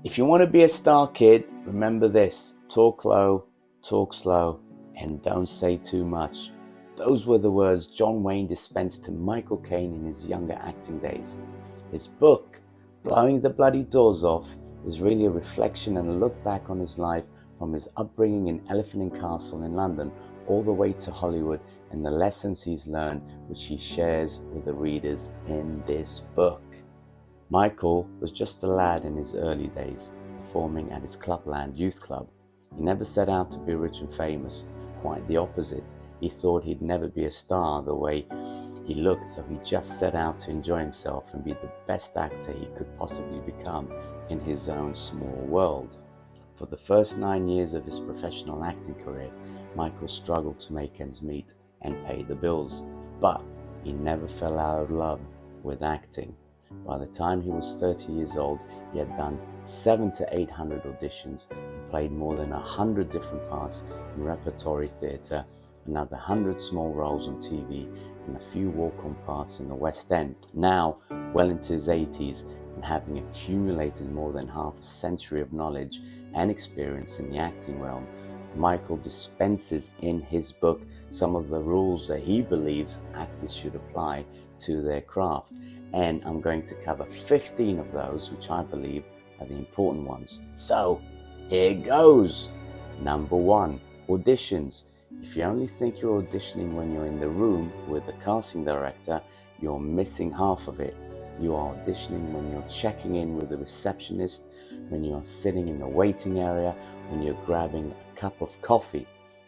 If you want to be a star kid, remember this: talk low, talk slow, and don't say too much. Those were the words John Wayne dispensed to Michael Caine in his younger acting days. His book, Blowing the Bloody Doors Off, is really a reflection and a look back on his life from his upbringing in Elephant and Castle in London all the way to Hollywood, and the lessons he's learned, which he shares with the readers in this book. Michael was just a lad in his early days, performing at his Clubland youth club. He never set out to be rich and famous, quite the opposite. He thought he'd never be a star the way he looked, so he just set out to enjoy himself and be the best actor he could possibly become in his own small world. For the first 9 years of his professional acting career, Michael struggled to make ends meet and pay the bills, but he never fell out of love with acting. By the time he was 30 years old, he had done 700 to 800 auditions and played more than 100 different parts in repertory theatre, another 100 small roles on TV, and a few walk-on parts in the West End. Now, well into his 80s, and having accumulated more than half a century of knowledge and experience in the acting realm, Michael dispenses in his book some of the rules that he believes actors should apply to their craft. And I'm going to cover 15 of those, which I believe are the important ones. So, here goes. Number 1, auditions. If you only think you're auditioning when you're in the room with the casting director, you're missing half of it. You are auditioning when you're checking in with the receptionist, when you're sitting in the waiting area, when you're grabbing a cup of coffee.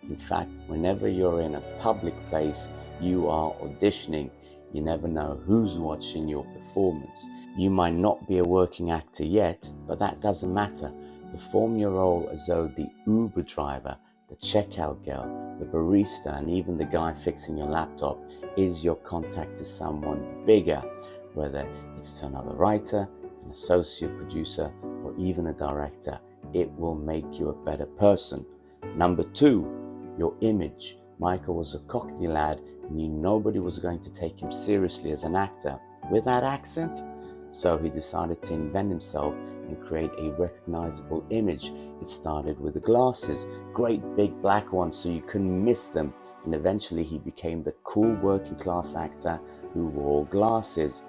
In fact, whenever you're in a public place, you are auditioning. You never know who's watching your performance. You might not be a working actor yet, but that doesn't matter. Perform your role as though the Uber driver, the checkout girl, the barista, and even the guy fixing your laptop is your contact to someone bigger, whether it's to another writer, an associate producer, or even a director. It will make you a better person. Number 2, your image. Michael was a Cockney lad, knew nobody was going to take him seriously as an actor with that accent, so he decided to invent himself and create a recognizable image. It started with the glasses, great big black ones so you couldn't miss them, and eventually he became the cool working class actor who wore glasses.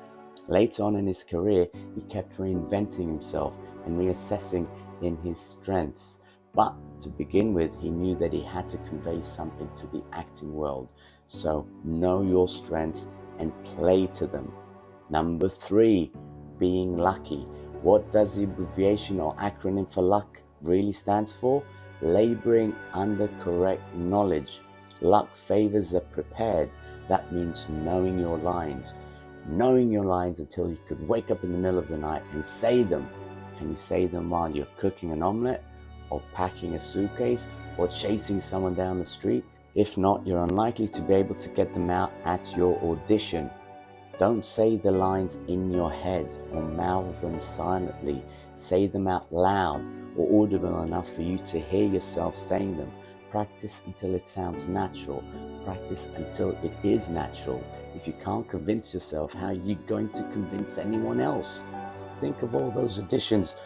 Later on in his career, he kept reinventing himself and reassessing in his strengths. But to begin with, he knew that he had to convey something to the acting world. So know your strengths and play to them. Number 3, being lucky. What does the abbreviation or acronym for luck really stands for? Laboring under correct knowledge. Luck favors the prepared. That means knowing your lines. Knowing your lines until you could wake up in the middle of the night and say them. Can you say them while you're cooking an omelette, or packing a suitcase, or chasing someone down the street? If not, you're unlikely to be able to get them out at your audition. Don't say the lines in your head or mouth them silently. Say them out loud or audible enough for you to hear yourself saying them. Practice until it sounds natural. Practice until it is natural. If you can't convince yourself, how are you going to convince anyone else? Think of all those auditions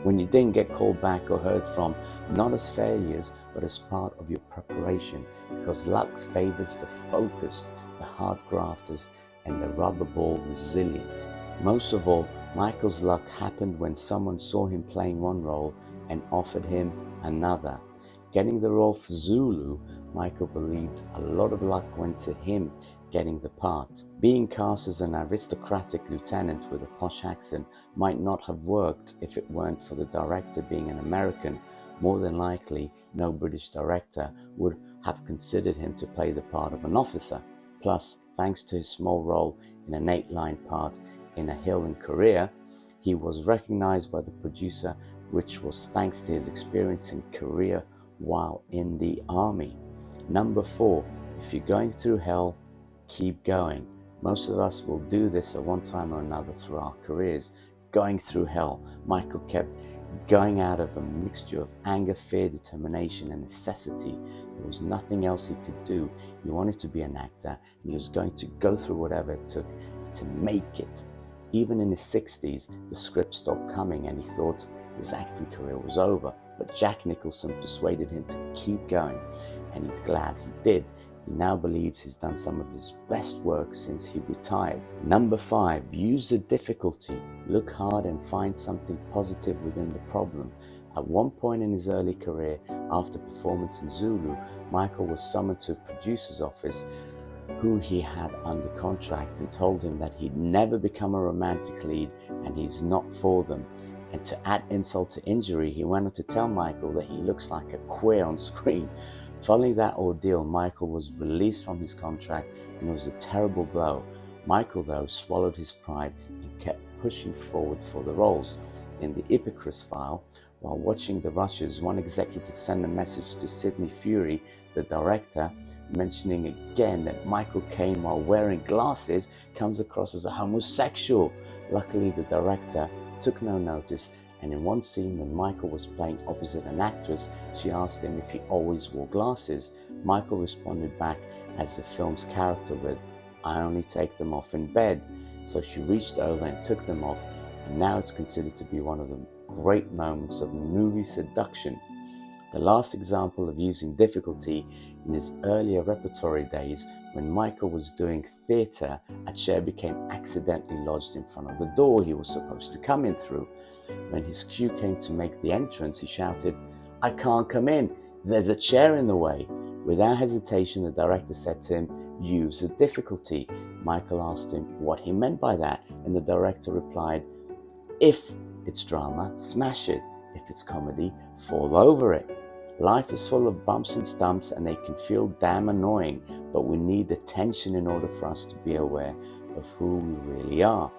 when you didn't get called back or heard from, not as failures, but as part of your preparation, because luck favors the focused, the hard grafters, and the rubber ball resilient. Most of all, Michael's luck happened when someone saw him playing one role and offered him another. Getting the role for Zulu, Michael believed a lot of luck went to him getting the part. Being cast as an aristocratic lieutenant with a posh accent might not have worked if it weren't for the director being an American. More than likely, no British director would have considered him to play the part of an officer. Plus, thanks to his small role in an 8-line part in A Hill in Korea, he was recognized by the producer, which was thanks to his experience in Korea while in the army. Number 4, if you're going through hell, keep going. Most of us will do this at one time or another through our careers, going through hell. Michael kept going out of a mixture of anger, fear, determination, and necessity. There was nothing else he could do. He wanted to be an actor, and he was going to go through whatever it took to make it. Even in his 60s, the script stopped coming, and he thought his acting career was over, but Jack Nicholson persuaded him to keep going, and he's glad he did. He now believes he's done some of his best work since he retired. Number 5, use the difficulty. Look hard and find something positive within the problem. At one point in his early career, after performance in Zulu, Michael was summoned to a producer's office who he had under contract and told him that he'd never become a romantic lead and he's not for them. And to add insult to injury, he went on to tell Michael that he looks like a queer on screen. Following that ordeal, Michael was released from his contract, and it was a terrible blow. Michael, though, swallowed his pride and kept pushing forward for the roles. In The Ipocris File, while watching the rushes, one executive sent a message to Sidney Furie, the director, mentioning again that Michael Caine, while wearing glasses, comes across as a homosexual. Luckily, the director took no notice, and in one scene when Michael was playing opposite an actress, she asked him if he always wore glasses. Michael responded back as the film's character would, "I only take them off in bed." So she reached over and took them off, and now it's considered to be one of the great moments of movie seduction. The last example of using difficulty in his earlier repertory days, when Michael was doing theatre, a chair became accidentally lodged in front of the door he was supposed to come in through. When his cue came to make the entrance, he shouted, "I can't come in, there's a chair in the way." Without hesitation, the director said to him, "Use the difficulty." Michael asked him what he meant by that, and the director replied, "If it's drama, smash it. If it's comedy, fall over it. Life is full of bumps and stumps, and they can feel damn annoying, but we need the tension in order for us to be aware of who we really are.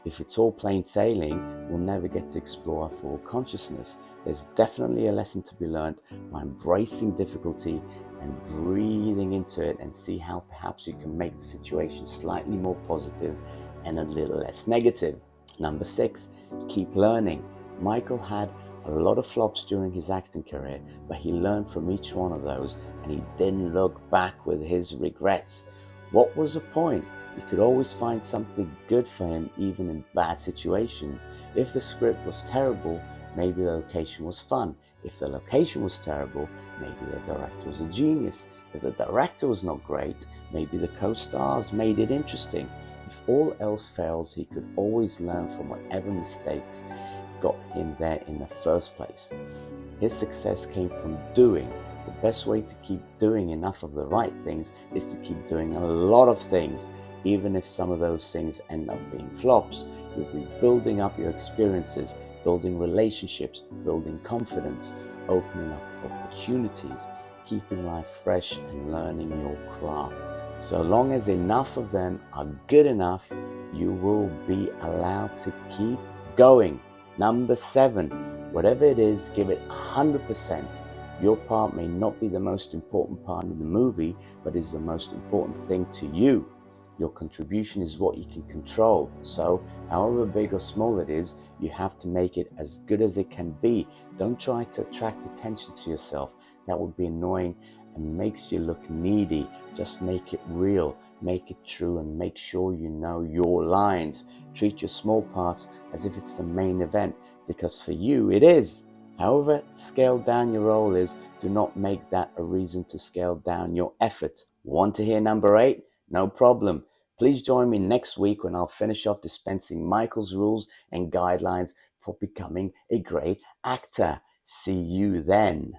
If it's all plain sailing, we'll never get to explore our full consciousness. There's definitely a lesson to be learned by embracing difficulty and breathing into it, and see how perhaps you can make the situation slightly more positive and a little less negative." Number 6, keep learning. Michael had a lot of flops during his acting career, but he learned from each one of those, and he didn't look back with his regrets. What was the point? You could always find something good for him even in bad situations. If the script was terrible, maybe the location was fun. If the location was terrible, maybe the director was a genius. If the director was not great, maybe the co-stars made it interesting. If all else fails, he could always learn from whatever mistakes got him there in the first place. His success came from doing. The best way to keep doing enough of the right things is to keep doing a lot of things, even if some of those things end up being flops. You'll be building up your experiences, building relationships, building confidence, opening up opportunities, keeping life fresh, and learning your craft. So long as enough of them are good enough, you will be allowed to keep going. Number 7, whatever it is, give it 100%. Your part may not be the most important part in the movie, but is the most important thing to you. Your contribution is what you can control. So, however big or small it is, you have to make it as good as it can be. Don't try to attract attention to yourself. That would be annoying and makes you look needy. Just make it real, make it true, and make sure you know your lines. Treat your small parts as if it's the main event, because for you it is. However scaled down your role is, do not make that a reason to scale down your effort. Want to hear number 8? No problem. Please join me next week when I'll finish off dispensing Michael's rules and guidelines for becoming a great actor. See you then.